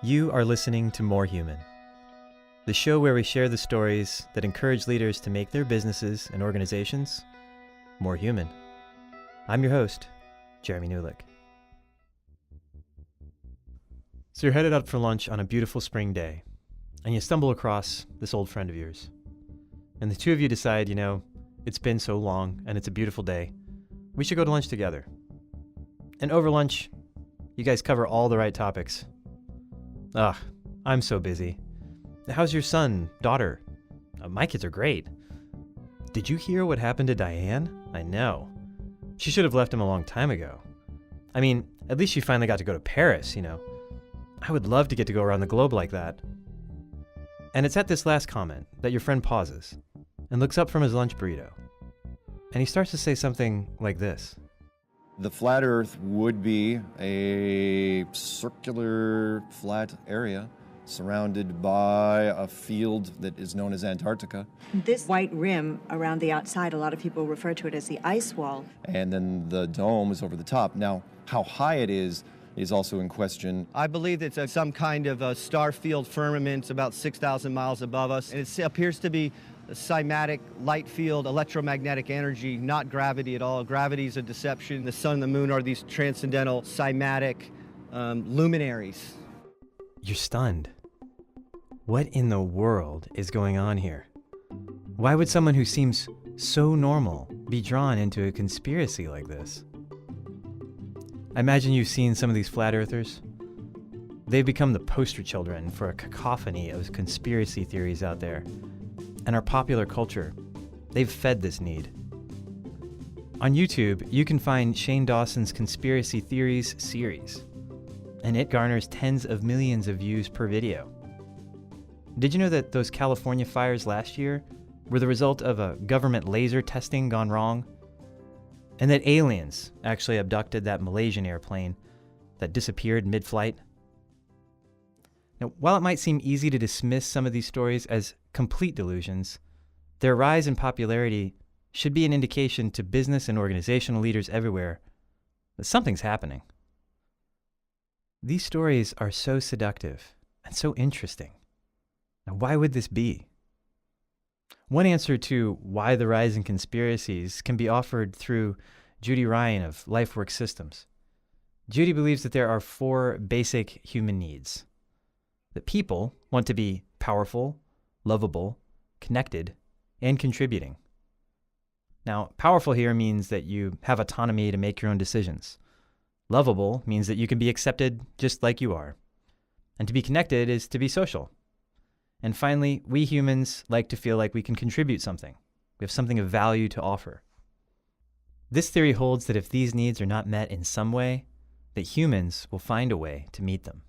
You are listening to More Human, the show where we share the stories that encourage leaders to make their businesses and organizations more human. I'm your host, Jeremy Newlick. So you're headed out for lunch on a beautiful spring day, and you stumble across this old friend of yours. And the two of you decide, it's been so long and it's a beautiful day. We should go to lunch together. And over lunch, you guys cover all the right topics. I'm so busy. How's your son, daughter? My kids are great. Did you hear what happened to Diane? I know. She should have left him a long time ago. I mean, at least she finally got to go to Paris, I would love to get to go around the globe like that. And it's at this last comment that your friend pauses and looks up from his lunch burrito. And he starts to say something like this. The flat Earth would be a circular flat area surrounded by a field that is known as Antarctica. This white rim around the outside, a lot of people refer to it as the ice wall. And then the dome is over the top. Now, how high it is also in question. I believe it's some kind of a star field firmament about 6,000 miles above us. And it appears to be a cymatic light field, electromagnetic energy, not gravity at all. Gravity is a deception. The sun and the moon are these transcendental cymatic luminaries. You're stunned. What in the world is going on here? Why would someone who seems so normal be drawn into a conspiracy like this? I imagine you've seen some of these flat earthers. They've become the poster children for a cacophony of conspiracy theories out there. And our popular culture, they've fed this need. On YouTube, you can find Shane Dawson's Conspiracy Theories series, and it garners tens of millions of views per video. Did you know that those California fires last year were the result of a government laser testing gone wrong? And that aliens actually abducted that Malaysian airplane that disappeared mid-flight? Now, while it might seem easy to dismiss some of these stories as complete delusions, their rise in popularity should be an indication to business and organizational leaders everywhere that something's happening. These stories are so seductive and so interesting. Now, why would this be? One answer to why the rise in conspiracies can be offered through Judy Ryan of LifeWorks Systems. Judy believes that there are 4 basic human needs. That people want to be powerful, lovable, connected, and contributing. Now, powerful here means that you have autonomy to make your own decisions. Lovable means that you can be accepted just like you are. And to be connected is to be social. And finally, we humans like to feel like we can contribute something. We have something of value to offer. This theory holds that if these needs are not met in some way, that humans will find a way to meet them.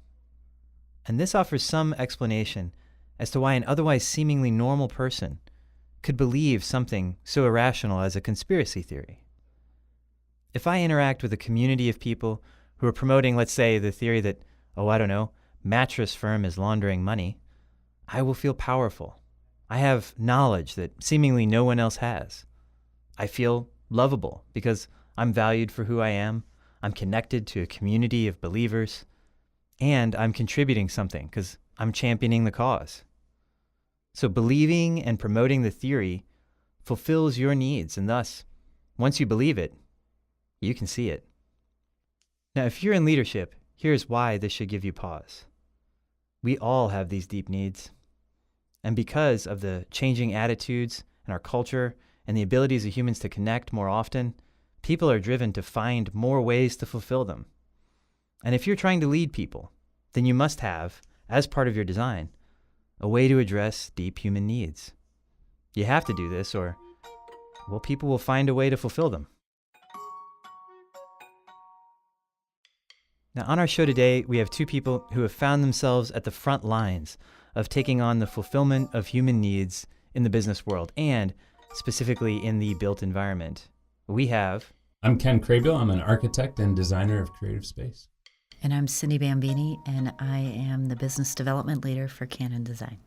And this offers some explanation as to why an otherwise seemingly normal person could believe something so irrational as a conspiracy theory. If I interact with a community of people who are promoting, let's say, the theory that, mattress firm is laundering money, I will feel powerful. I have knowledge that seemingly no one else has. I feel lovable because I'm valued for who I am. I'm connected to a community of believers. And I'm contributing something because I'm championing the cause. So believing and promoting the theory fulfills your needs, and thus, once you believe it, you can see it. Now, if you're in leadership, here's why this should give you pause. We all have these deep needs. And because of the changing attitudes in our culture and the abilities of humans to connect more often, people are driven to find more ways to fulfill them. And if you're trying to lead people, then you must have, as part of your design, a way to address deep human needs. You have to do this or, people will find a way to fulfill them. Now, on our show today, we have 2 people who have found themselves at the front lines of taking on the fulfillment of human needs in the business world and specifically in the built environment. I'm Ken Crabiel. I'm an architect and designer of creative space. And I'm Cindy Bambini, and I am the business development leader for Canon Design.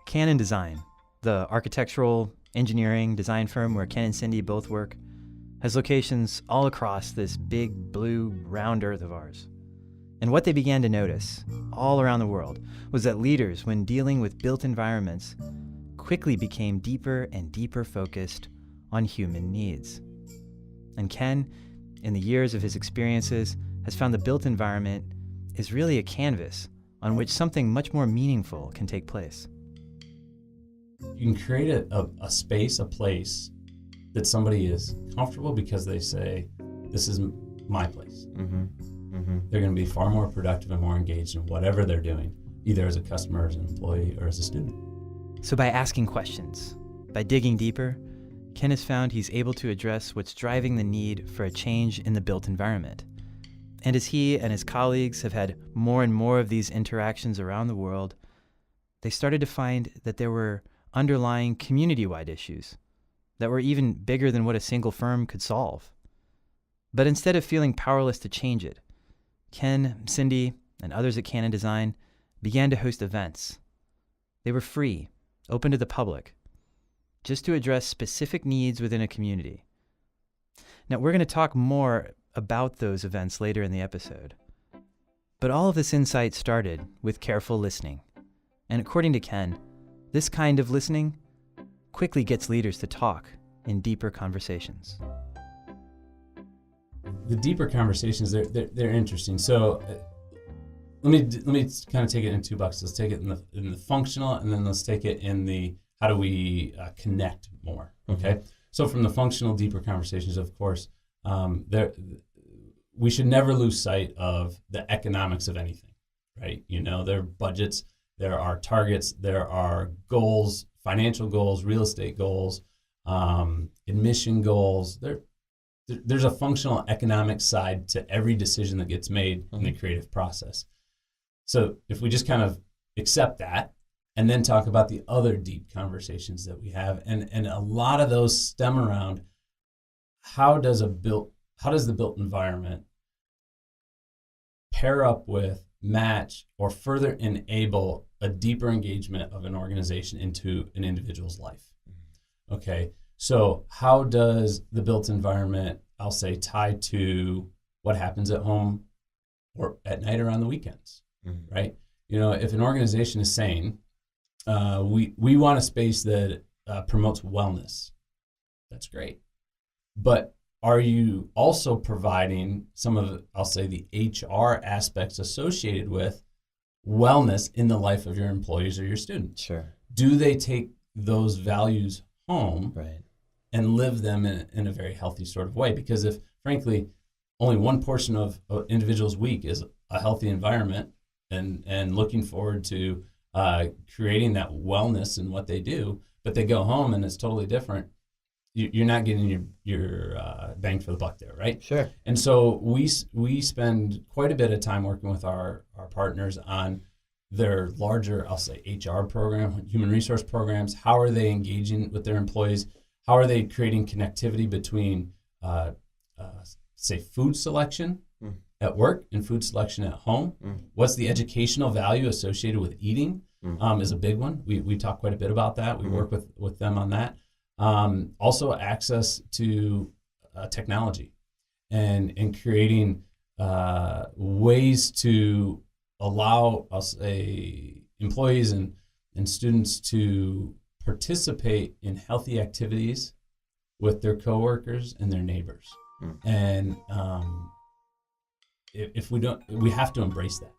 Canon Design, the architectural engineering design firm where Ken and Cindy both work, has locations all across this big blue round earth of ours. And what they began to notice, all around the world, was that leaders, when dealing with built environments, quickly became deeper and deeper focused on human needs. And Ken, in the years of his experiences, has found the built environment is really a canvas on which something much more meaningful can take place. You can create a space, a place that somebody is comfortable because they say, this is my place. They're going to be far more productive and more engaged in whatever they're doing, either as a customer, as an employee, or as a student. So by asking questions, by digging deeper, Ken has found he's able to address what's driving the need for a change in the built environment. And as he and his colleagues have had more and more of these interactions around the world, they started to find that there were underlying community-wide issues that were even bigger than what a single firm could solve. But instead of feeling powerless to change it, Ken, Cindy, and others at Canon Design began to host events. They were free, open to the public, just to address specific needs within a community. Now, we're going to talk more about those events later in the episode. But all of this insight started with careful listening. And according to Ken, this kind of listening quickly gets leaders to talk in deeper conversations. The deeper conversations, they're interesting. So let me kind of take it in two buckets. Let's take it in the functional, and then let's take it in the how do we connect more. Okay. So from the functional, deeper conversations, of course, we should never lose sight of the economics of anything, right? You know, there are budgets, there are targets, there are goals, financial goals, real estate goals, admission goals. There's a functional economic side to every decision that gets made in the creative process. So if we just kind of accept that and then talk about the other deep conversations that we have, and a lot of those stem around how does the built environment pair up with, match, or further enable a deeper engagement of an organization into an individual's life. Okay, so how does the built environment, I'll say, tie to what happens at home or at night or on the weekends, right? You know, if an organization is saying, we want a space that promotes wellness, that's great. But are you also providing some of, I'll say, the HR aspects associated with wellness in the life of your employees or your students? Sure. Do they take those values home Right. and live them in a very healthy sort of way? Because if, frankly, only one portion of an individual's week is a healthy environment and looking forward to creating that wellness in what they do, but they go home and it's totally different, you're not getting your bang for the buck there, right? Sure. And so we spend quite a bit of time working with our partners on their larger, I'll say, HR program, human resource programs. How are they engaging with their employees? How are they creating connectivity between, say, food selection at work and food selection at home? What's the educational value associated with eating is a big one. We talk quite a bit about that. We work with them on that. Also access to technology and creating ways to allow us employees and students to participate in healthy activities with their coworkers and their neighbors. And if we don't, we have to embrace that.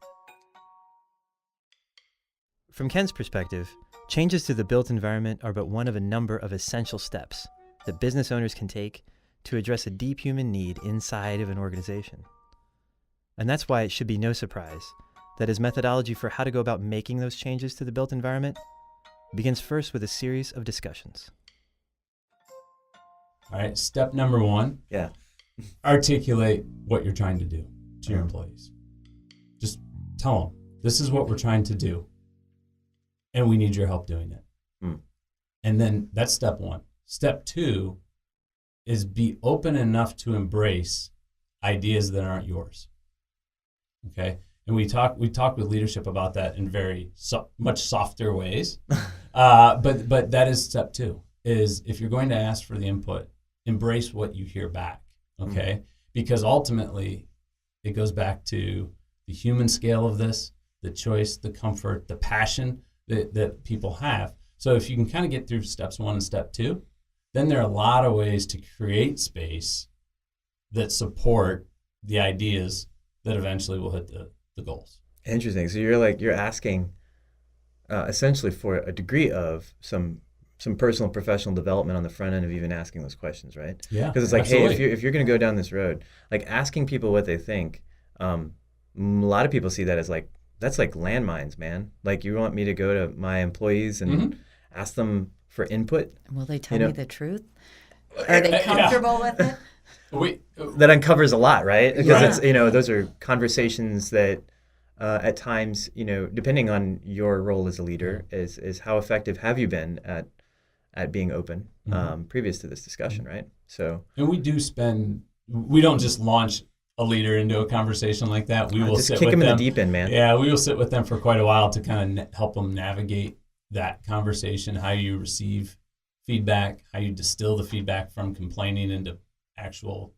From Ken's perspective, changes to the built environment are but one of a number of essential steps that business owners can take to address a deep human need inside of an organization. And that's why it should be no surprise that his methodology for how to go about making those changes to the built environment begins first with a series of discussions. All right, step number one, articulate what you're trying to do to your employees. Just tell them, this is what we're trying to do, and we need your help doing it. And then that's step one. Step two is be open enough to embrace ideas that aren't yours. Okay? And we talk with leadership about that in very much softer ways. But that is step two, is if you're going to ask for the input, embrace what you hear back. Okay? Because ultimately it goes back to the human scale of this, the choice, the comfort, the passion that people have. So if you can kind of get through steps 1 and step 2, then there are a lot of ways to create space that support the ideas that eventually will hit the goals. Interesting. So you're asking essentially for a degree of some personal professional development on the front end of even asking those questions, right? Yeah. Because it's like, absolutely. hey, if you're going to go down this road, like asking people what they think, a lot of people see that as like, that's like landmines, man. Like you want me to go to my employees and ask them for input? Will they tell You know- me the truth? Are they comfortable with it? That uncovers a lot, right? Because Right. it's, those are conversations that at times, depending on your role as a leader, is how effective have you been at being open previous to this discussion, right? So, And we don't just launch a leader into a conversation like that. We will just sit kick with them in them. the deep end, man. Yeah, we will sit with them for quite a while to kind of help them navigate that conversation, how you receive feedback, how you distill the feedback from complaining into actual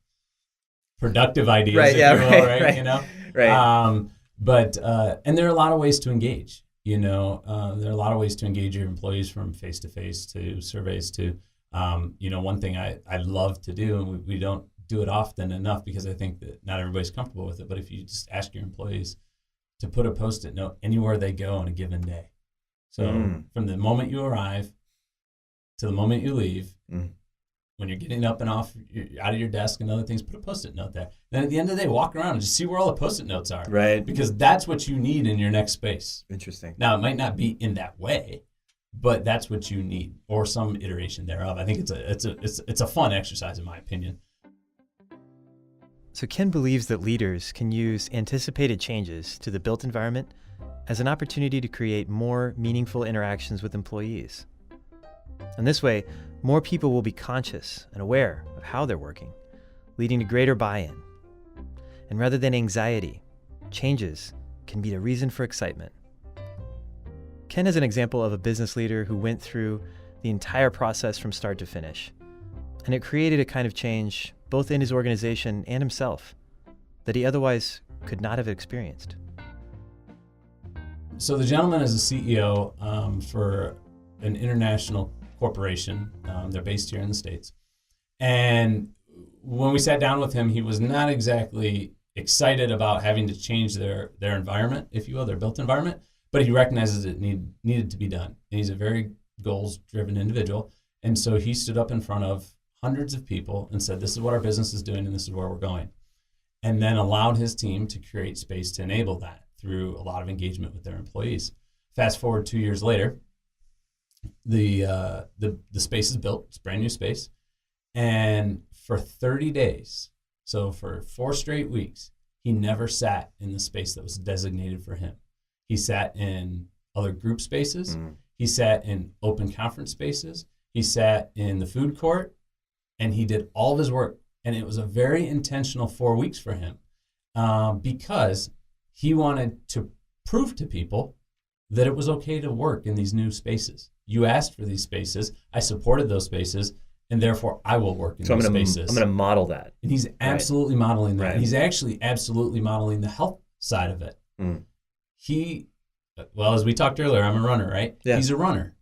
productive ideas, Right, if yeah, you will, right, right? right. But there are a lot of ways to engage. There are a lot of ways to engage your employees, from face-to-face to surveys to, one thing I love to do, and we don't do it often enough because I think that not everybody's comfortable with it, but if you just ask your employees to put a Post-it note anywhere they go on a given day. So from the moment you arrive to the moment you leave, when you're getting up and out of your desk and other things, put a Post-it note there. Then at the end of the day, walk around and just see where all the Post-it notes are. Right. Because that's what you need in your next space. Interesting. Now, it might not be in that way, but that's what you need, or some iteration thereof. I think it's a fun exercise, in my opinion. So Ken believes that leaders can use anticipated changes to the built environment as an opportunity to create more meaningful interactions with employees. And this way, more people will be conscious and aware of how they're working, leading to greater buy-in. And rather than anxiety, changes can be a reason for excitement. Ken is an example of a business leader who went through the entire process from start to finish. And it created a kind of change both in his organization and himself that he otherwise could not have experienced. So the gentleman is a CEO for an international corporation. They're based here in the States. And when we sat down with him, he was not exactly excited about having to change their environment, if you will, their built environment, but he recognizes it needed to be done. And he's a very goals-driven individual. And so he stood up in front of hundreds of people and said, this is what our business is doing and this is where we're going. And then allowed his team to create space to enable that through a lot of engagement with their employees. Fast forward 2 years later, the space is built. It's a brand new space. And for 30 days, so for 4 straight weeks, he never sat in the space that was designated for him. He sat in other group spaces. He sat in open conference spaces. He sat in the food court, and he did all of his work. And it was a very intentional 4 weeks for him because he wanted to prove to people that it was okay to work in these new spaces. You asked for these spaces. I supported those spaces, and therefore I will work in those spaces. I'm going to model that. And he's absolutely modeling that. Right. And he's actually absolutely modeling the health side of it. As we talked earlier, I'm a runner, right? Yeah. He's a runner.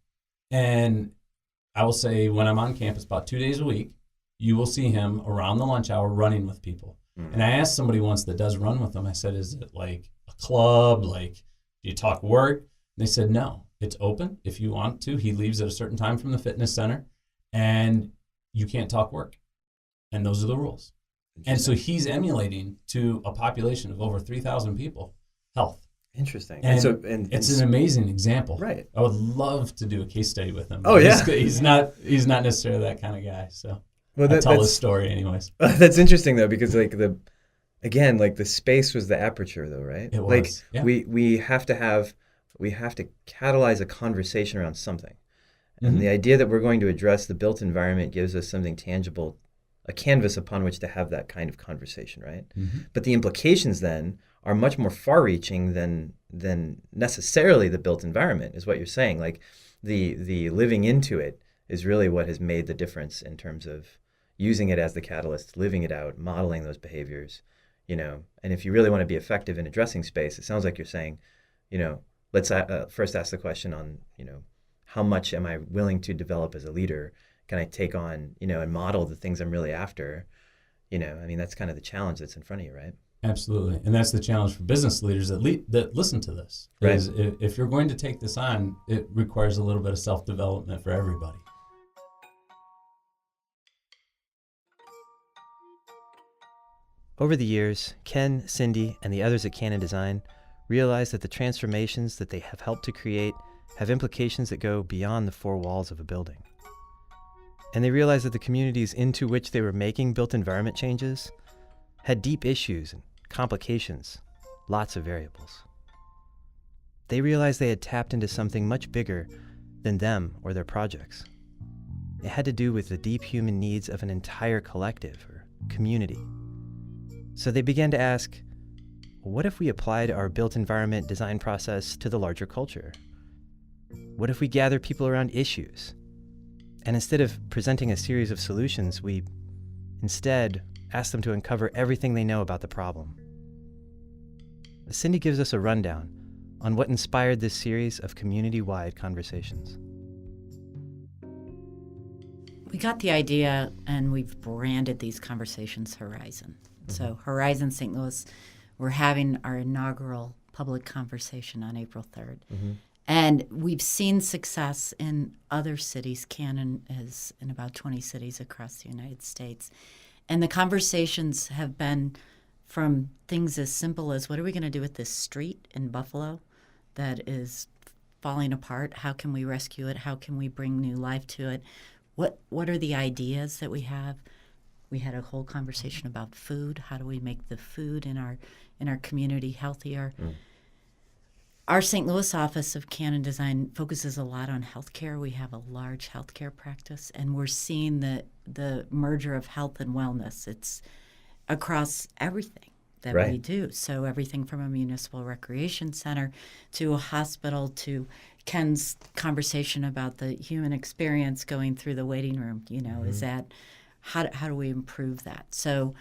And I will say when I'm on campus about 2 days a week, you will see him around the lunch hour running with people. And I asked somebody once that does run with them, I said, is it like a club? Like, do you talk work? And they said, no, it's open if you want to. He leaves at a certain time from the fitness center, and you can't talk work. And those are the rules. And so he's emulating to a population of over 3,000 people health. Interesting. And it's an amazing example. Right. I would love to do a case study with him. Oh, yeah. He's not necessarily that kind of guy. So I tell that's his story anyways. That's interesting though, because like the space was the aperture though, right? It was. Like Yeah. we have to catalyze a conversation around something. And the idea that we're going to address the built environment gives us something tangible, a canvas upon which to have that kind of conversation, right? But the implications then are much more far-reaching than necessarily the built environment, is what you're saying. Like the living into it is really what has made the difference in terms of using it as the catalyst, living it out, modeling those behaviors, And if you really want to be effective in addressing space, it sounds like you're saying, let's first ask the question on, how much am I willing to develop as a leader? Can I take on, and model the things I'm really after? That's kind of the challenge that's in front of you, right? Absolutely. And that's the challenge for business leaders that listen to this. Right. Is if you're going to take this on, it requires a little bit of self-development for everybody. Over the years, Ken, Cindy, and the others at Canon Design realized that the transformations that they have helped to create have implications that go beyond the four walls of a building. And they realized that the communities into which they were making built environment changes had deep issues and complications, lots of variables. They realized they had tapped into something much bigger than them or their projects. It had to do with the deep human needs of an entire collective or community. So they began to ask, what if we applied our built environment design process to the larger culture? What if we gather people around issues? And instead of presenting a series of solutions, we instead ask them to uncover everything they know about the problem. Cindy gives us a rundown on what inspired this series of community-wide conversations. We got the idea, and we've branded these conversations Horizon. So Horizon St. Louis, we're having our inaugural public conversation on April 3rd. And we've seen success in other cities. Canon is in about 20 cities across the United States. And the conversations have been from things as simple as, what are we going to do with this street in Buffalo that is falling apart? How can we rescue it? How can we bring new life to it? What are the ideas that we have? We had a whole conversation about food. How do we make the food in our community healthier? Our St. Louis office of Canon Design focuses a lot on healthcare. We have a large healthcare practice, and we're seeing the merger of health and wellness. It's across everything that we do. So everything from a municipal recreation center to a hospital to Ken's conversation about the human experience going through the waiting room. Is that how do we improve that? So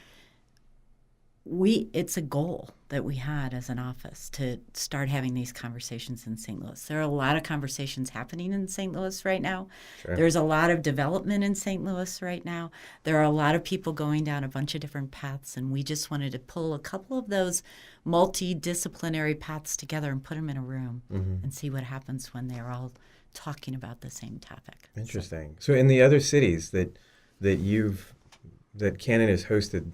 it's a goal that we had as an office to start having these conversations in St. Louis. There are a lot of conversations happening in St. Louis right now. Sure. There's a lot of development in St. Louis right now. There are a lot of people going down a bunch of different paths, and we just wanted to pull a couple of those multidisciplinary paths together and put them in a room and see what happens when they're all talking about the same topic. Interesting. So in the other cities that Canon has hosted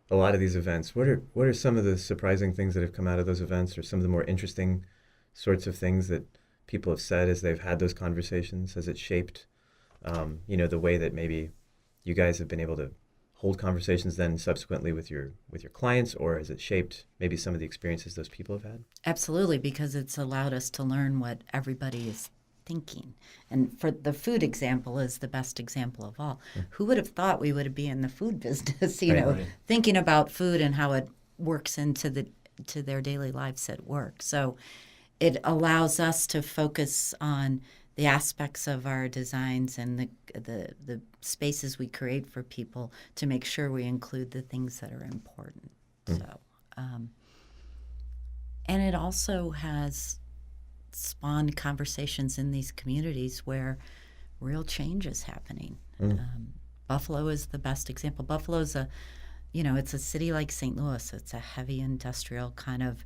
a lot of these events, what are some of the surprising things that have come out of those events, or some of the more interesting sorts of things that people have said as they've had those conversations? Has it shaped the way that maybe you guys have been able to hold conversations then subsequently with your clients, or has it shaped maybe some of the experiences those people have had? Absolutely, because it's allowed us to learn what everybody is thinking. And for the food example is the best example of all. Who would have thought we would be in the food business, thinking about food and how it works into their daily lives at work. So it allows us to focus on the aspects of our designs and the spaces we create for people to make sure we include the things that are important. So, and it also has spawned conversations in these communities where real change is happening. Buffalo is the best example. Buffalo's it's a city like St. Louis. It's a heavy industrial kind of,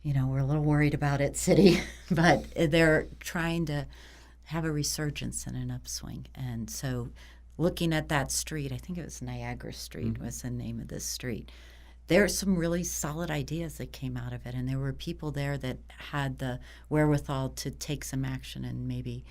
we're a little worried about it city, but they're trying to have a resurgence and an upswing. And so looking at that street, I think it was Niagara Street was the name of this street. There are some really solid ideas that came out of it, and there were people there that had the wherewithal to take some action and maybe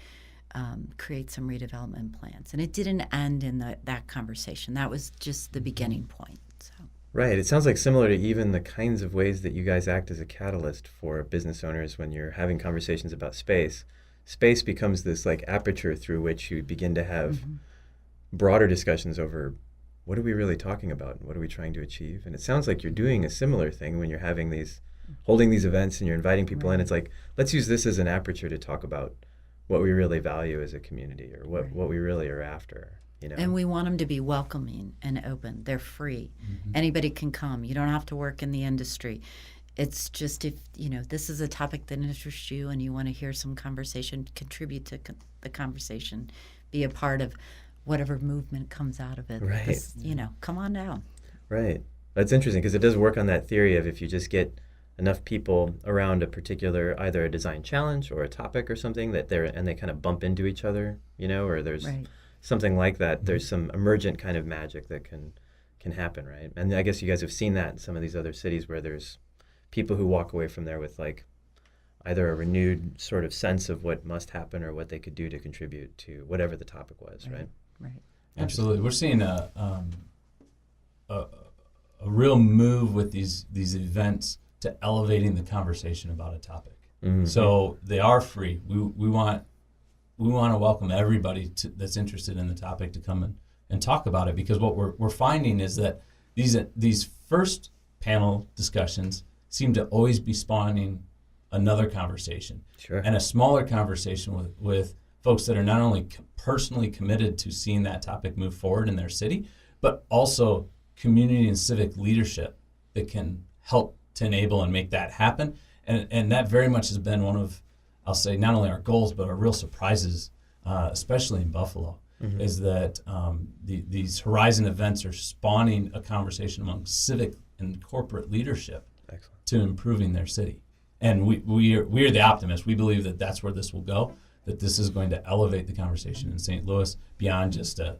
create some redevelopment plans. And it didn't end in that conversation. That was just the beginning point. So. Right. It sounds like similar to even the kinds of ways that you guys act as a catalyst for business owners when you're having conversations about space. Space becomes this like aperture through which you begin to have broader discussions over what are we really talking about and what are we trying to achieve? And it sounds like you're doing a similar thing when you're holding these events and you're inviting people in. It's like, let's use this as an aperture to talk about what we really value as a community, or what we really are after. you know. And we want them to be welcoming and open. They're free. Anybody can come. You don't have to work in the industry. It's just if, this is a topic that interests you and you want to hear some conversation, contribute to the conversation, be a part of whatever movement comes out of it. Right. This, come on down. Right. That's interesting because it does work on that theory of if you just get enough people around a particular, either a design challenge or a topic or something they kind of bump into each other, or there's something like that. There's some emergent kind of magic that can happen, right? And I guess you guys have seen that in some of these other cities where there's people who walk away from there with like either a renewed sort of sense of what must happen or what they could do to contribute to whatever the topic was, right? Right. Absolutely. We're seeing a real move with these events to elevating the conversation about a topic. Mm-hmm. So they are free. We want to welcome everybody that's interested in the topic to come and talk about it, because what we're finding is that these first panel discussions seem to always be spawning another conversation. Sure. And a smaller conversation with folks that are not only personally committed to seeing that topic move forward in their city, but also community and civic leadership that can help to enable and make that happen. And that very much has been one of, I'll say, not only our goals, but our real surprises, especially in Buffalo, is that these Horizon events are spawning a conversation among civic and corporate leadership to improving their city. And we are the optimists. We believe that that's where this will go, that this is going to elevate the conversation in St. Louis beyond just a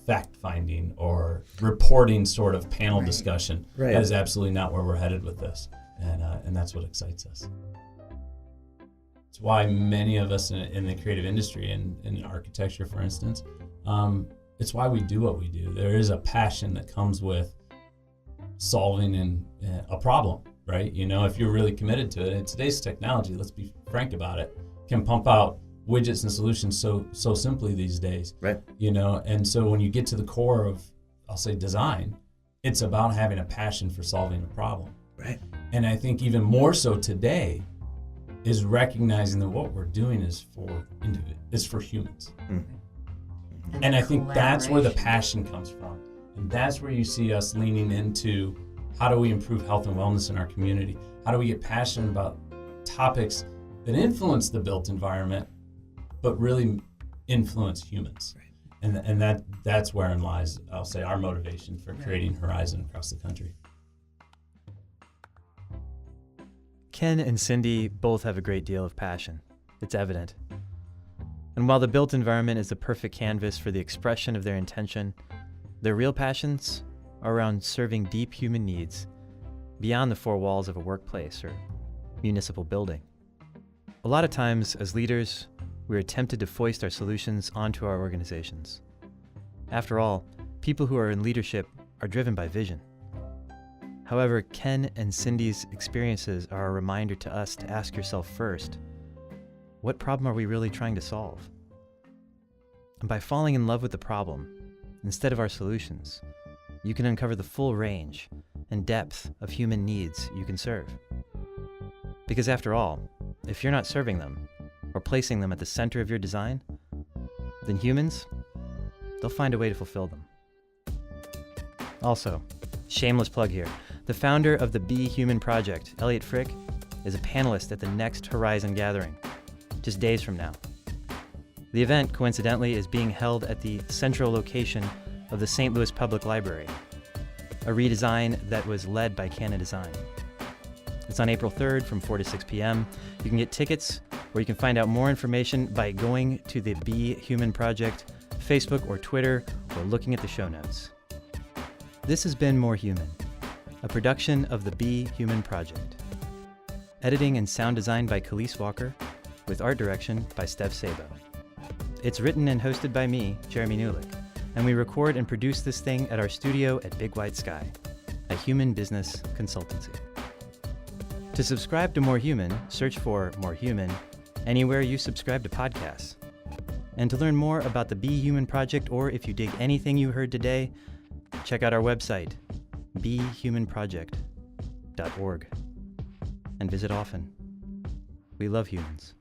fact-finding or reporting sort of panel discussion. Right. That is absolutely not where we're headed with this, and that's what excites us. It's why many of us in the creative industry and in architecture, for instance, it's why we do what we do. There is a passion that comes with solving a problem, right? If you're really committed to it, and today's technology, let's be frank about it, can pump out widgets and solutions so simply these days, right? And so when you get to the core of, I'll say, design, it's about having a passion for solving a problem, right? And I think even more so today is recognizing that what we're doing is for humans. And I think that's where the passion comes from, and that's where you see us leaning into how do we improve health and wellness in our community? How do we get passionate about topics that influence the built environment, but really influence humans? Right. And that's wherein lies, I'll say, our motivation for creating Horizon across the country. Ken and Cindy both have a great deal of passion. It's evident. And while the built environment is the perfect canvas for the expression of their intention, their real passions are around serving deep human needs beyond the four walls of a workplace or municipal building. A lot of times, as leaders, we are tempted to foist our solutions onto our organizations. After all, people who are in leadership are driven by vision. However, Ken and Cindy's experiences are a reminder to us to ask yourself first, what problem are we really trying to solve? And by falling in love with the problem, instead of our solutions, you can uncover the full range and depth of human needs you can serve. Because after all, if you're not serving them or placing them at the center of your design, then humans, they'll find a way to fulfill them. Also, shameless plug here, the founder of the Be Human Project, Elliot Frick, is a panelist at the next Horizon Gathering, just days from now. The event, coincidentally, is being held at the central location of the St. Louis Public Library, a redesign that was led by Canna Design. It's on April 3rd from 4 to 6 p.m. You can get tickets, or you can find out more information by going to the Be Human Project Facebook or Twitter, or looking at the show notes. This has been More Human, a production of the Be Human Project. Editing and sound design by Khalees Walker, with art direction by Steph Sabo. It's written and hosted by me, Jeremy Newlick, and we record and produce this thing at our studio at Big White Sky, a human business consultancy. To subscribe to More Human, search for More Human anywhere you subscribe to podcasts. And to learn more about the Be Human Project, or if you dig anything you heard today, check out our website, behumanproject.org, and visit often. We love humans.